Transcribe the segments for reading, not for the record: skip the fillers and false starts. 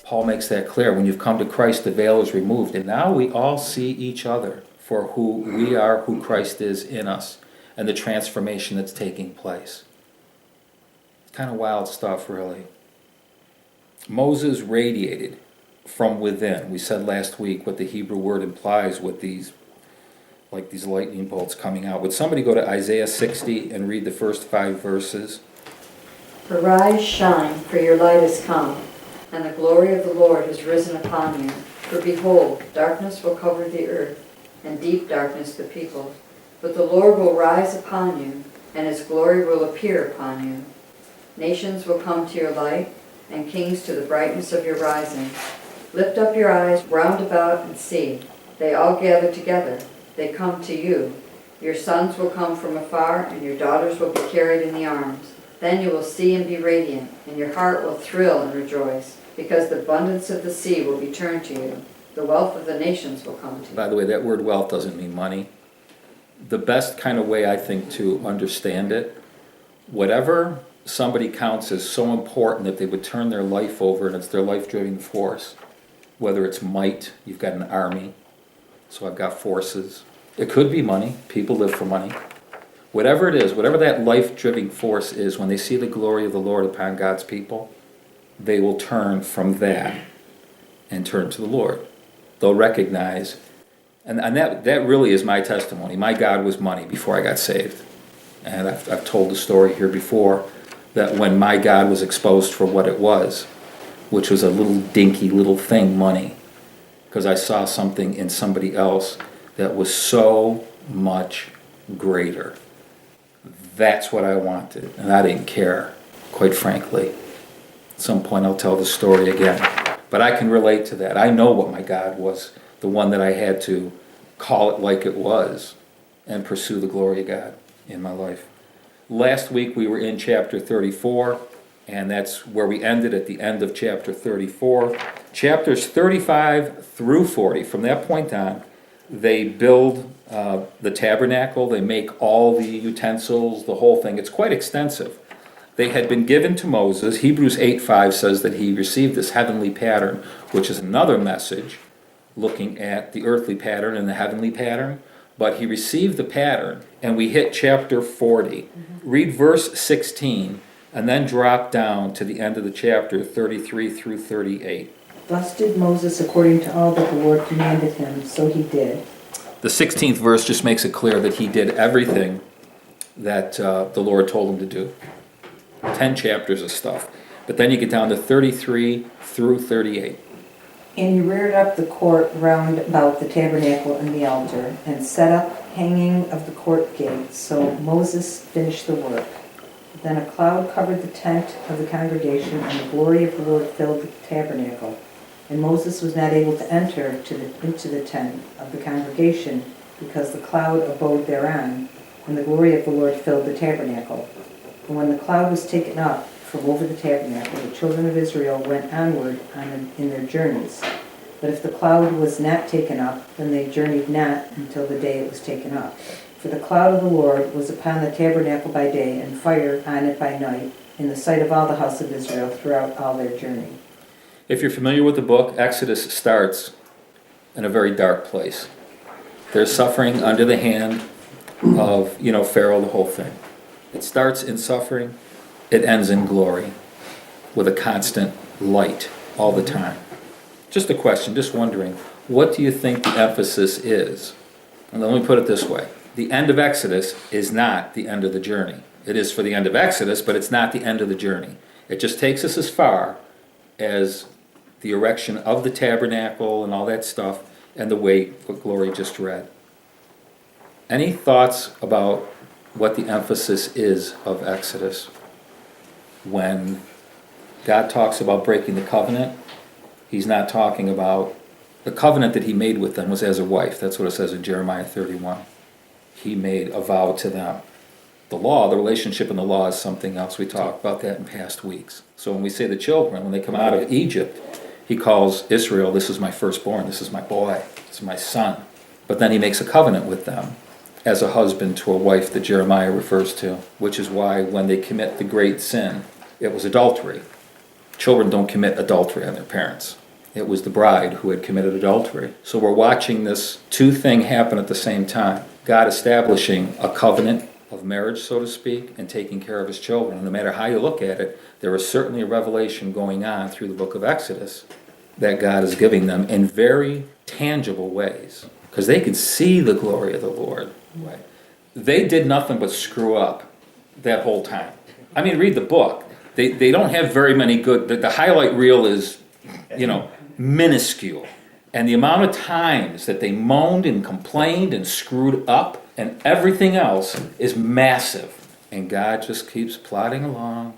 Paul makes that clear. When you've come to Christ, the veil is removed. And now we all see each other for who we are, who Christ is in us, and the transformation that's taking place. It's kind of wild stuff, really. Moses radiated from within. We said last week what the Hebrew word implies with these, like these lightning bolts coming out. Would somebody go to Isaiah 60 and read the first 5 verses? Arise, shine, for your light is come, and the glory of the Lord has risen upon you. For behold, darkness will cover the earth, and deep darkness the people. But the Lord will rise upon you, and his glory will appear upon you. Nations will come to your light, and kings to the brightness of your rising. Lift up your eyes round about and see. They all gather together. They come to you. Your sons will come from afar, and your daughters will be carried in the arms. Then you will see and be radiant, and your heart will thrill and rejoice, because the abundance of the sea will be turned to you. The wealth of the nations will come to you. By the way, that word wealth doesn't mean money. The best kind of way, I think, to understand it, whatever somebody counts as so important that they would turn their life over, and it's their life-driving force, whether it's might, you've got an army, so I've got forces. It could be money. People live for money. Whatever it is, whatever that life-driving force is, when they see the glory of the Lord upon God's people, they will turn from that and turn to the Lord. They'll recognize, and that really is my testimony. My God was money before I got saved. And I've told the story here before, that when my God was exposed for what it was, which was a little dinky little thing, money, because I saw something in somebody else that was so much greater. That's what I wanted, and I didn't care, quite frankly. At some point I'll tell the story again. But I can relate to that. I know what my God was, the one that I had to call it like it was and pursue the glory of God in my life. Last week we were in chapter 34, and that's where we ended at the end of chapter 34. Chapters 35 through 40, from that point on, they build the tabernacle, they make all the utensils, the whole thing. It's quite extensive. They had been given to Moses. Hebrews 8:5 says that he received this heavenly pattern, which is another message looking at the earthly pattern and the heavenly pattern. But he received the pattern, and we hit chapter 40. Read verse 16, and then drop down to the end of the chapter, 33 through 38. Thus did Moses according to all that the Lord commanded him, so he did. The 16th verse just makes it clear that he did everything that the Lord told him to do. 10 chapters of stuff. But then you get down to 33 through 38. And he reared up the court round about the tabernacle and the altar, and set up hanging of the court gate. So Moses finished the work. Then a cloud covered the tent of the congregation, and the glory of the Lord filled the tabernacle. And Moses was not able to enter into the tent of the congregation, because the cloud abode thereon, and the glory of the Lord filled the tabernacle. And when the cloud was taken up from over the tabernacle, the children of Israel went onward in their journeys. But if the cloud was not taken up, then they journeyed not until the day it was taken up. For the cloud of the Lord was upon the tabernacle by day, and fire on it by night, in the sight of all the house of Israel throughout all their journey. If you're familiar with the book, Exodus starts in a very dark place. They're suffering under the hand of, Pharaoh, the whole thing. It starts in suffering, it ends in glory, with a constant light all the time. Just a question, just wondering, what do you think the emphasis is? And let me put it this way. The end of Exodus is not the end of the journey. It is for the end of Exodus, but it's not the end of the journey. It just takes us as far as the erection of the tabernacle and all that stuff, and the way Glory just read. Any thoughts about what the emphasis is of Exodus? When God talks about breaking the covenant, he's not talking about the covenant that he made with them was as a wife. That's what it says in Jeremiah 31. He made a vow to them. The law, the relationship in the law is something else. We talked about that in past weeks. So when we say the children, when they come out of Egypt, he calls Israel, this is my firstborn, this is my boy, this is my son. But then he makes a covenant with them as a husband to a wife that Jeremiah refers to, which is why when they commit the great sin, it was adultery. children don't commit adultery on their parents. It was the bride who had committed adultery. So we're watching this two thing happen at the same time. God establishing a covenant of marriage, so to speak, and taking care of his children. And no matter how you look at it, there is certainly a revelation going on through the book of Exodus that God is giving them in very tangible ways. Because they can see the glory of the Lord. Right. They did nothing but screw up that whole time. I mean, read the book. They don't have very many good, the highlight reel is, minuscule. And the amount of times that they moaned and complained and screwed up and everything else is massive. And God just keeps plodding along.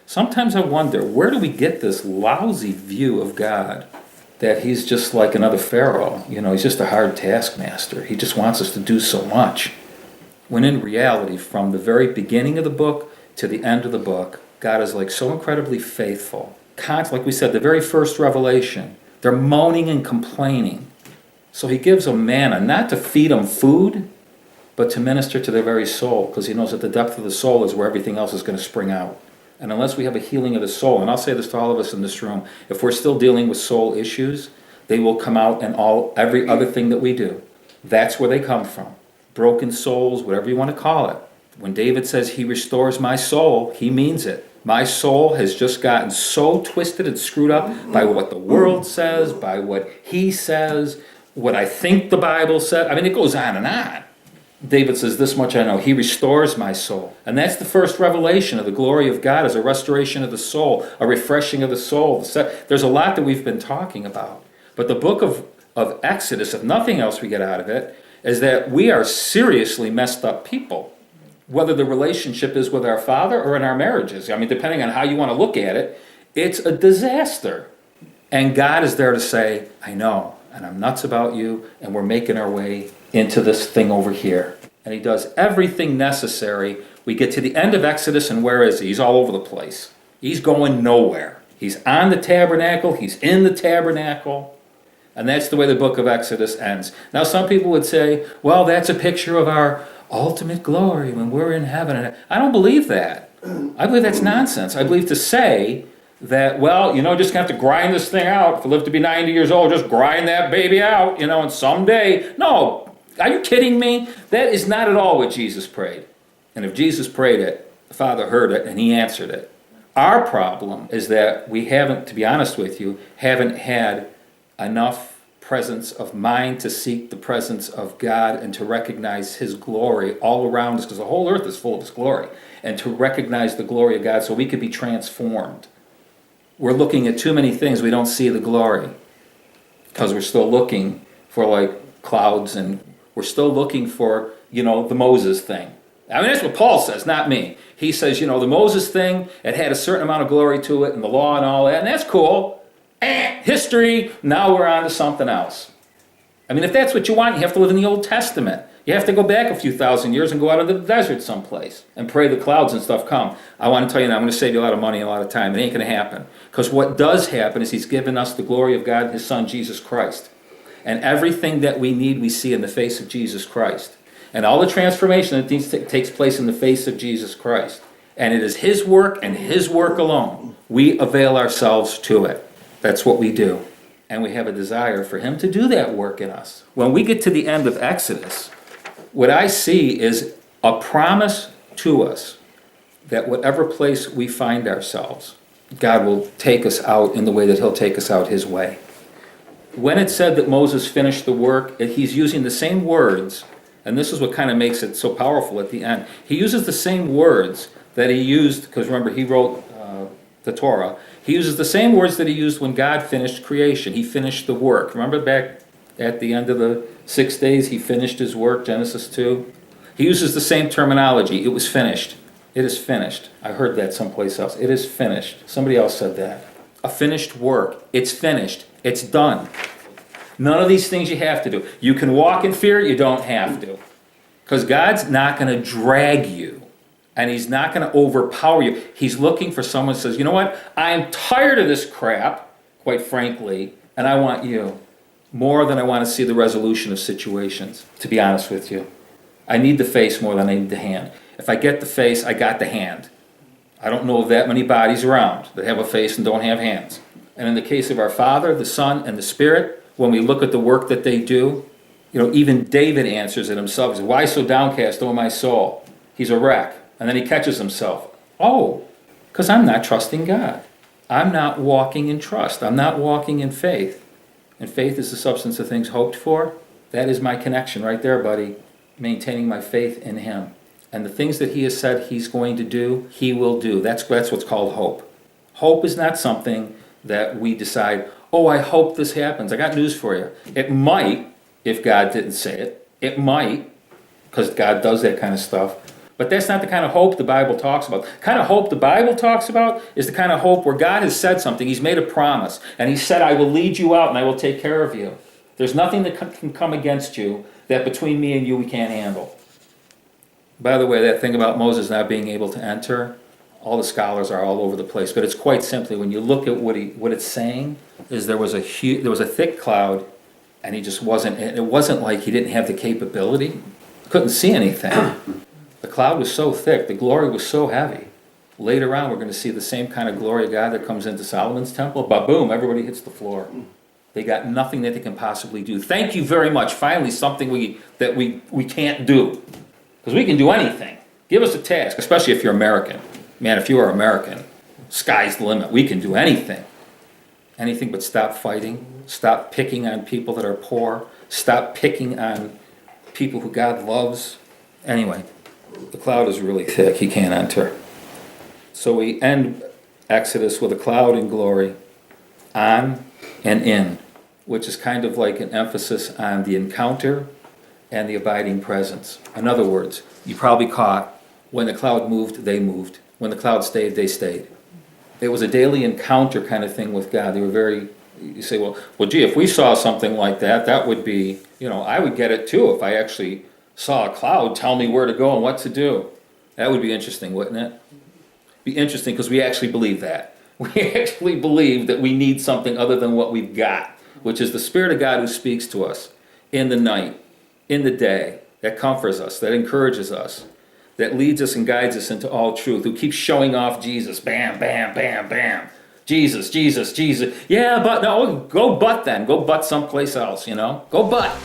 Sometimes I wonder, where do we get this lousy view of God that he's just like another Pharaoh? He's just a hard taskmaster. He just wants us to do so much. When in reality, from the very beginning of the book to the end of the book, God is like so incredibly faithful. Like we said, the very first revelation, they're moaning and complaining. So he gives them manna, not to feed them food, but to minister to their very soul, because he knows that the depth of the soul is where everything else is going to spring out. And unless we have a healing of the soul, and I'll say this to all of us in this room, if we're still dealing with soul issues, they will come out in every other thing that we do. That's where they come from. Broken souls, whatever you want to call it. When David says he restores my soul, he means it. My soul has just gotten so twisted and screwed up by what the world says, by what he says, what I think the Bible said. I mean, it goes on and on. David says, this much I know, he restores my soul. And that's the first revelation of the glory of God, is a restoration of the soul, a refreshing of the soul. There's a lot that we've been talking about. But the book of Exodus, if nothing else we get out of it, is that we are seriously messed up people. Whether the relationship is with our Father or in our marriages. I mean, depending on how you want to look at it, it's a disaster. And God is there to say, I know, and I'm nuts about you, and we're making our way into this thing over here. And he does everything necessary. We get to the end of Exodus, and where is he? He's all over the place. He's going nowhere. He's on the tabernacle. He's in the tabernacle. And that's the way the book of Exodus ends. Now, some people would say, well, that's a picture of our ultimate glory when we're in heaven. And I don't believe that. I believe that's nonsense. I believe to say that, well, just gonna have to grind this thing out. If you live to be 90 years old, just grind that baby out, and someday. No, are you kidding me? That is not at all what Jesus prayed. And if Jesus prayed it, the Father heard it and he answered it. Our problem is that we haven't, to be honest with you, haven't had enough presence of mind to seek the presence of God and to recognize his glory all around us, because the whole earth is full of his glory, and to recognize the glory of God so we could be transformed. We're looking at too many things, we don't see the glory, because we're still looking for like clouds, and we're still looking for, the Moses thing. I mean, that's what Paul says, not me. He says, the Moses thing, it had a certain amount of glory to it, and the law and all that, and that's cool. History, now we're on to something else. I mean, if that's what you want, you have to live in the Old Testament. You have to go back a few thousand years and go out into the desert someplace and pray the clouds and stuff come. I want to tell you now, I'm going to save you a lot of money and a lot of time. It ain't going to happen. Because what does happen is he's given us the glory of God and his Son, Jesus Christ. And everything that we need, we see in the face of Jesus Christ. And all the transformation that takes place in the face of Jesus Christ. And it is his work and his work alone. We avail ourselves to it. That's what we do. And we have a desire for him to do that work in us. When we get to the end of Exodus, what I see is a promise to us that whatever place we find ourselves, God will take us out in the way that he'll take us out his way. When it said that Moses finished the work, he's using the same words, and this is what kind of makes it so powerful at the end. He uses the same words that he used, because remember, he wrote the Torah. He uses the same words that he used when God finished creation. He finished the work. Remember back at the end of the 6 days, he finished his work, Genesis 2? He uses the same terminology. It was finished. It is finished. I heard that someplace else. It is finished. Somebody else said that. A finished work. It's finished. It's done. None of these things you have to do. You can walk in fear, you don't have to. Because God's not going to drag you. And he's not going to overpower you. He's looking for someone who says, you know what? I'm tired of this crap, quite frankly, and I want you more than I want to see the resolution of situations, to be honest with you. I need the face more than I need the hand. If I get the face, I got the hand. I don't know of that many bodies around that have a face and don't have hands. And in the case of our Father, the Son, and the Spirit, when we look at the work that they do, even David answers it himself. He says, why so downcast, O my soul? He's a wreck. And then he catches himself. Oh, because I'm not trusting God. I'm not walking in trust. I'm not walking in faith. And faith is the substance of things hoped for. That is my connection right there, buddy. Maintaining my faith in him. And the things that he has said he's going to do, he will do. That's what's called hope. Hope is not something that we decide, oh, I hope this happens. I got news for you. It might, if God didn't say it. It might, because God does that kind of stuff. But that's not the kind of hope the Bible talks about. The kind of hope the Bible talks about is the kind of hope where God has said something. He's made a promise. And he said, I will lead you out and I will take care of you. There's nothing that can come against you that between me and you we can't handle. By the way, that thing about Moses not being able to enter, all the scholars are all over the place. But it's quite simply, when you look at what it's saying, is there was a thick cloud, and he just wasn't. It wasn't like he didn't have the capability. Couldn't see anything. The cloud was so thick. The glory was so heavy. Later on, we're going to see the same kind of glory of God that comes into Solomon's temple. But boom, everybody hits the floor. They got nothing that they can possibly do. Thank you very much. Finally, something that we can't do. Because we can do anything. Give us a task, especially if you're American. Man, if you are American, sky's the limit. We can do anything. Anything but stop fighting. Stop picking on people that are poor. Stop picking on people who God loves. Anyway, the cloud is really thick. He can't enter. So we end Exodus with a cloud in glory, on and in, which is kind of like an emphasis on the encounter and the abiding presence. In other words, you probably caught when the cloud moved, they moved. When the cloud stayed, they stayed. It was a daily encounter kind of thing with God. They were very, you say, well, gee, if we saw something like that, that would be, I would get it too if I actually saw a cloud tell me where to go and what to do. That would be interesting, wouldn't it? Be interesting because we actually believe that. We actually believe that we need something other than what we've got, which is the Spirit of God who speaks to us in the night, in the day, that comforts us, that encourages us, that leads us and guides us into all truth, who keeps showing off Jesus. Bam, bam, bam, bam. Jesus, Jesus, Jesus. Yeah, but no, go but then. Go but someplace else, Go but.